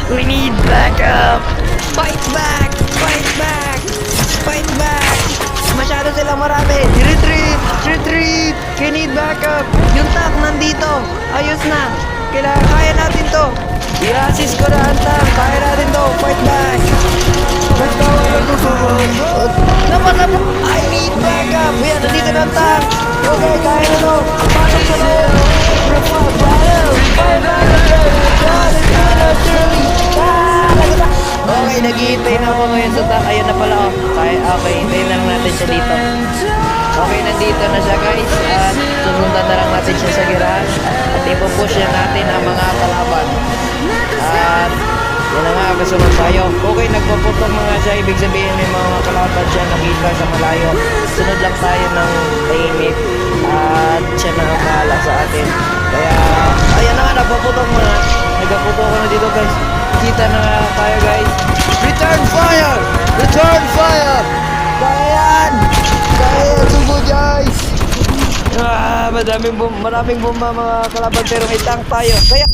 We need backup! Fight back! Fight back! Fight back! Masyado silang marami! Retreat! Retreat! We need backup! Yung tank nandito! Ayos na! Kaya natin to! I-assist ko na ang tank! Kaya natin to! Fight back! Let's go! Napasap! I need backup! Yan! Nandito na ang tank! Okay! Kaya na to! Pasok sa loob! Okay, naghihintay na ako ngayon sa tank. Ayun na pala, oh. Okay, hintayin na lang natin siya dito. Okay, nandito na siya, guys. At susundan na lang natin siya sa girahan. At ipupush na natin ang mga kalaban. At yan na nga, kasunod tayo. Okay, nagpaputok mga siya. Ibig sabihin may mga kalaban siya nakita sa malayo. Sunod lang tayo ng tahimik. At siya na ang bahala sa atin. Kaya, ayan na nga, nagpaputok mga. Nagpaputok ko na dito, guys. Kita na nga tayo, guys. Return fire! Return fire! Kaya yan! Kaya yan, sugod, guys! Maraming bomba mga kalaban pero may tank tayo. Kaya